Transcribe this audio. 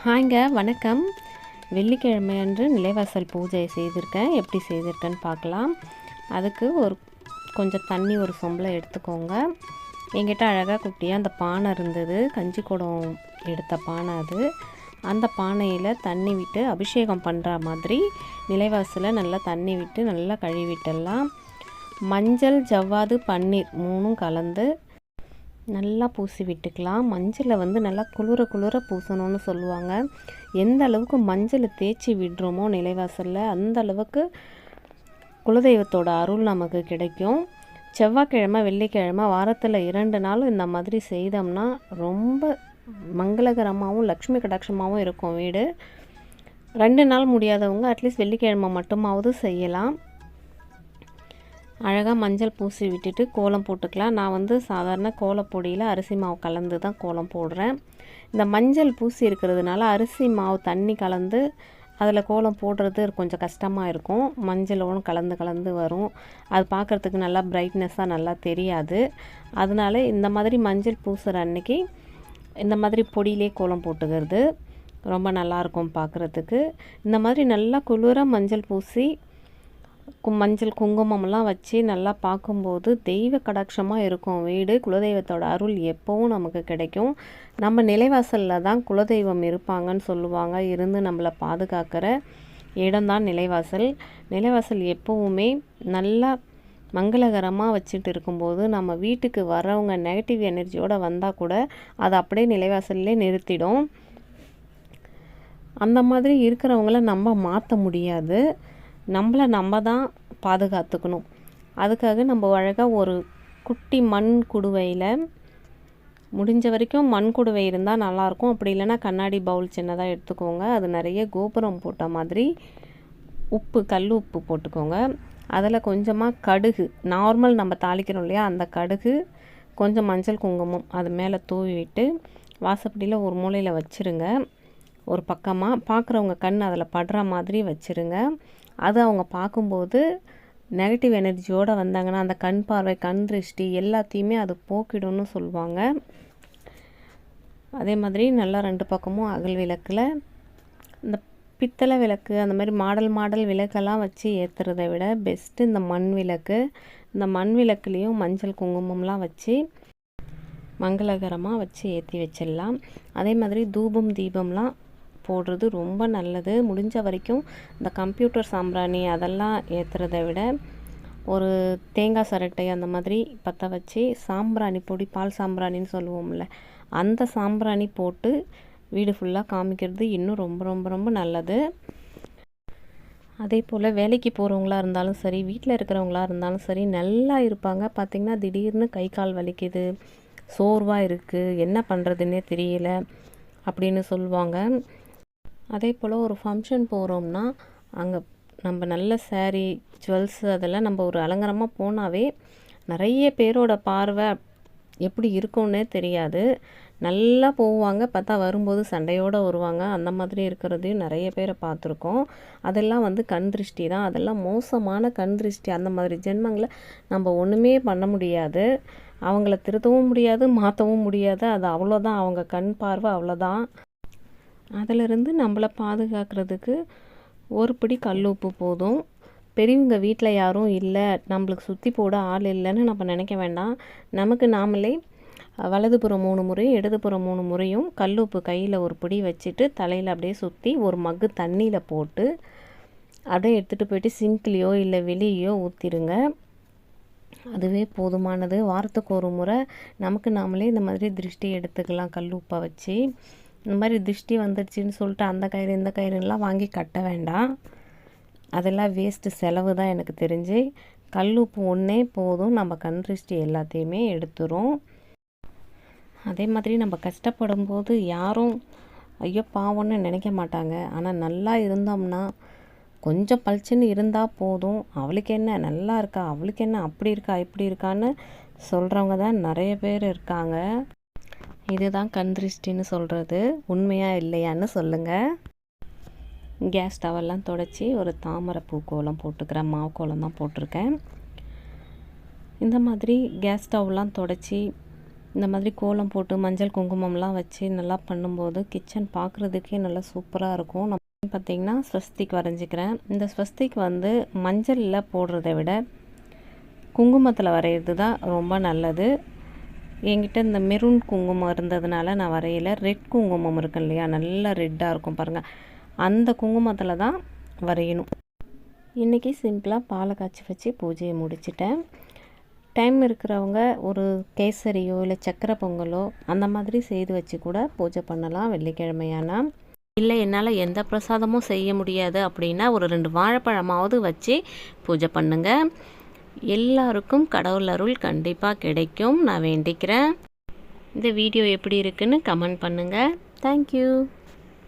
ஹாய்ங்க, வணக்கம். வெள்ளிக்கிழமை அன்று நிலைவாசல் பூஜை செய்திருக்கேன். எப்படி செய்திருக்கேன்னு பார்க்கலாம். அதுக்கு கொஞ்சம் தண்ணி ஒரு சொம்பில் எடுத்துக்கோங்க. என்கிட்ட அழகாக குட்டியாக அந்த பானை இருந்தது, கஞ்சி குடம் எடுத்த பானை அது. அந்த பானையில் தண்ணி விட்டு அபிஷேகம் பண்ணுற மாதிரி நிலைவாசலில் நல்லா தண்ணி விட்டு நல்லா கழுவிட்டெல்லாம் மஞ்சள், ஜவ்வாது, பன்னீர் 3ம் கலந்து நல்லா பூசி விட்டுக்கலாம். மஞ்சளை நல்லா குளிர பூசணும்னு சொல்லுவாங்க. எந்த அளவுக்கு மஞ்சளை தேய்ச்சி விடுறோமோ நிலைவாசலில் அந்த அளவுக்கு குலதெய்வத்தோட அருள் நமக்கு கிடைக்கும். செவ்வாய்க்கிழமை, வெள்ளிக்கிழமை வாரத்தில் 2 நாள் இந்த மாதிரி செய்தோம்னா ரொம்ப மங்களகரமாகவும் லக்ஷ்மி கடாட்சமாகவும் இருக்கும் வீடு. 2 நாள் முடியாதவங்க அட்லீஸ்ட் வெள்ளிக்கிழமை மட்டுமாவது செய்யலாம். அழகாக மஞ்சள் பூசி விட்டுட்டு கோலம் போட்டுக்கலாம். நான் சாதாரண கோலப்பொடியில் அரிசி மாவு கலந்து தான் கோலம் போடுறேன். இந்த மஞ்சள் பூசி இருக்கிறதுனால அரிசி மாவு தண்ணி கலந்து அதில் கோலம் போடுறது கொஞ்சம் கஷ்டமாக இருக்கும். மஞ்சளோடு கலந்து வரும். அது பார்க்குறதுக்கு நல்லா பிரைட்னஸாக நல்லா தெரியாது. அதனால இந்த மாதிரி மஞ்சள் பூசுகிற அன்னைக்கு இந்த மாதிரி பொடியிலே கோலம் போட்டுக்கிறது ரொம்ப நல்லாயிருக்கும் பார்க்குறதுக்கு. இந்த மாதிரி நல்லா குளிர மஞ்சள் பூசி மஞ்சள் குங்குமம்லாம் வச்சு நல்லா பார்க்கும்போது தெய்வ கடாட்சமாக இருக்கும் வீடு. குலதெய்வத்தோட அருள் எப்போவும் நமக்கு கிடைக்கும். நம்ம நிலைவாசலில் தான் குலதெய்வம் இருப்பாங்கன்னு சொல்லுவாங்க. இருந்து நம்மளை பாதுகாக்கிற இடம்தான் நிலைவாசல். நிலைவாசல் எப்போவுமே நல்லா மங்களகரமாக வச்சுட்டு இருக்கும்போது நம்ம வீட்டுக்கு வரவங்க நெகட்டிவ் எனர்ஜியோடு வந்தால் கூட அதை அப்படியே நிலைவாசல்லே நிறுத்திடும். அந்த மாதிரி இருக்கிறவங்கள நம்ம மாற்ற முடியாது. நம்மளை நம்ம தான் பாதுகாத்துக்கணும். அதுக்காக நம்ம அழகாக ஒரு குட்டி மண் குடுவையில், முடிஞ்ச வரைக்கும் மண் குடுவை இருந்தால் நல்லாயிருக்கும். அப்படி இல்லைன்னா கண்ணாடி பவுல் சின்னதாக எடுத்துக்கோங்க. அது நிறைய கோபுரம் போட்ட மாதிரி உப்பு, கல் உப்பு போட்டுக்கோங்க. அதில் கொஞ்சமாக கடுகு, நார்மல் நம்ம தாளிக்கிறோம் இல்லையா, அந்த கடுகு, கொஞ்சம் மஞ்சள் குங்குமம் அது மேலே தூவி விட்டு வாசப்படியில் ஒரு மூலையில் வச்சுருங்க. ஒரு பக்கமாக பார்க்குறவங்க கண் அதில் படுற மாதிரி வச்சுருங்க. அது அவங்க பார்க்கும்போது நெகட்டிவ் எனர்ஜியோடு வந்தாங்கன்னா அந்த கண் பார்வை, கண் திருஷ்டி எல்லாத்தையுமே அது போக்கிடும்னு சொல்லுவாங்க. அதே மாதிரி நல்லா 2 பக்கமும் அகல் விளக்கில் இந்த பித்தளை விளக்கு அந்த மாதிரி மாடல் விளக்கெல்லாம் வச்சு ஏற்றுறதை விட பெஸ்ட்டு இந்த மண் விளக்கு. இந்த மண் விளக்குலேயும் மஞ்சள் குங்குமம்லாம் வச்சு மங்களகரமாக வச்சு ஏற்றி வச்சிடலாம். அதே மாதிரி தூபம் தீபம்லாம் போடுறது ரொம்ப நல்லது. முடிஞ்ச வரைக்கும் இந்த கம்ப்யூட்டர் சாம்பிராணி அதெல்லாம் ஏற்றுறதை விட ஒரு தேங்காய் சரட்டை அந்த மாதிரி பற்ற வச்சு சாம்பிராணி பொடி, பால் சாம்பிராணின்னு சொல்லுவோம்ல, அந்த சாம்பிராணி போட்டு வீடு ஃபுல்லாக காமிக்கிறது இன்னும் ரொம்ப ரொம்ப ரொம்ப நல்லது. அதே போல் வேலைக்கு போகிறவங்களா இருந்தாலும் சரி, வீட்டில் இருக்கிறவங்களா இருந்தாலும் சரி நல்லா இருப்பாங்க. பார்த்திங்கன்னா திடீர்னு கை கால் வலிக்குது, சோர்வாக இருக்குது, என்ன பண்ணுறதுன்னே தெரியல அப்படின்னு சொல்லுவாங்க. அதே போல் ஒரு ஃபங்க்ஷன் போகிறோம்னா அங்கே நம்ம நல்ல சாரீ, ஜுவல்ஸு அதெல்லாம் நம்ம ஒரு அலங்காரமாக போனாவே நிறைய பேரோட பார்வை எப்படி இருக்கும்னே தெரியாது. நல்லா போவாங்க, பார்த்தா வரும்போது சண்டையோடு வருவாங்க. அந்த மாதிரி இருக்கிறதையும் நிறைய பேரை பார்த்துருக்கோம். அதெல்லாம் கண் திருஷ்டி தான். அதெல்லாம் மோசமான கண் திருஷ்டி. அந்த மாதிரி ஜென்மங்களை நம்ம ஒன்றுமே பண்ண முடியாது. அவங்கள திருத்தவும் முடியாது, மாற்றவும் முடியாது. அது அவ்வளோதான், அவங்க கண் பார்வை அவ்வளோதான். அதிலிருந்து நம்மளை பாதுகாக்கிறதுக்கு ஒரு பிடி கல் உப்பு போதும். பெரியவங்க வீட்டில் யாரும் இல்லை, நம்மளுக்கு சுற்றி போட ஆள் இல்லைன்னு நம்ம நினைக்க வேண்டாம். நமக்கு நாமளே வலதுபுறம் 3 முறையும் இடதுபுறம் 3 முறையும் கல் உப்பு கையில் ஒரு பிடி வச்சுட்டு தலையில் அப்படியே சுற்றி ஒரு மக்கு தண்ணியில் போட்டு அப்படியே எடுத்துகிட்டு போயிட்டு சிங்க்லேயோ இல்லை வெளியோ ஊற்றிடுங்க. அதுவே போதுமானது. வாரத்துக்கு ஒரு முறை நமக்கு நாமளே இந்த மாதிரி திருஷ்டி எடுத்துக்கலாம். கல் உப்பை வச்சு இந்த மாதிரி திருஷ்டி வந்துடுச்சின்னு சொல்லிட்டு அந்த கயிறு இந்த கயிறுலாம் வாங்கி கட்ட வேண்டாம். அதெல்லாம் வேஸ்ட்டு, செலவு தான் எனக்கு தெரிஞ்சு. கல் உப்பு ஒன்றே போதும், நம்ம கண் திருஷ்டி எல்லாத்தையுமே எடுத்துரும். அதே மாதிரி நம்ம கஷ்டப்படும் போது யாரும் ஐயோ பாவம்னு நினைக்க மாட்டாங்க. ஆனால் நல்லா இருந்தோம்னா கொஞ்சம் பளிச்சுன்னு இருந்தால் போதும், அவளுக்கு என்ன நல்லா இருக்கா, அவளுக்கு என்ன அப்படி இருக்கா இப்படி இருக்கான்னு சொல்கிறவங்க தான் நிறைய பேர் இருக்காங்க. இதுதான் கண் திருஷ்டின்னு சொல்கிறது. உண்மையாக இல்லையான்னு சொல்லுங்கள். கேஸ் ஸ்டவெல்லாம் துடைச்சி ஒரு தாமரை பூ கோலம் போட்டுக்கிறேன். மாவு கோலம் தான் போட்டிருக்கேன். இந்த மாதிரி கேஸ் ஸ்டவ்லாம் துடைச்சி இந்த மாதிரி கோலம் போட்டு மஞ்சள் குங்குமம்லாம் வச்சு நல்லா பண்ணும்போது கிச்சன் பார்க்குறதுக்கே நல்லா சூப்பராக இருக்கும். நான் பார்த்திங்கன்னா ஸ்வஸ்திக் வரைஞ்சிக்கிறேன். இந்த ஸ்வஸ்திக் வந்து மஞ்சளில் போடுறத விட குங்குமத்தில் வரைகிறது தான் ரொம்ப நல்லது. என்கிட்ட இந்த மெரூன் குங்குமம் இருந்ததுனால நான் வரையலை. ரெட் குங்குமம் இருக்கு இல்லையா, நல்லா ரெட்டாக இருக்கும் பாருங்கள், அந்த குங்குமத்தில் தான் வரையணும். இன்றைக்கி சிம்பிளாக பாலை காய்ச்சி வச்சு பூஜையை முடிச்சிட்டேன். டைம் இருக்கிறவங்க ஒரு கேசரியோ இல்லை சக்கரை பொங்கலோ அந்த மாதிரி செய்து வச்சு கூட பூஜை பண்ணலாம் வெள்ளிக்கிழமையானா. இல்லை என்னால் எந்த பிரசாதமும் செய்ய முடியாது அப்படின்னா ஒரு 2 வாழைப்பழமாவது வச்சு பூஜை பண்ணுங்கள். எல்லாருக்கும் கடவுள் அருள் கண்டிப்பாக கிடைக்கும் நான் வேண்டிக்கிறேன். இந்த வீடியோ எப்படி இருக்குன்னு கமெண்ட் பண்ணுங்கள். தேங்க்யூ.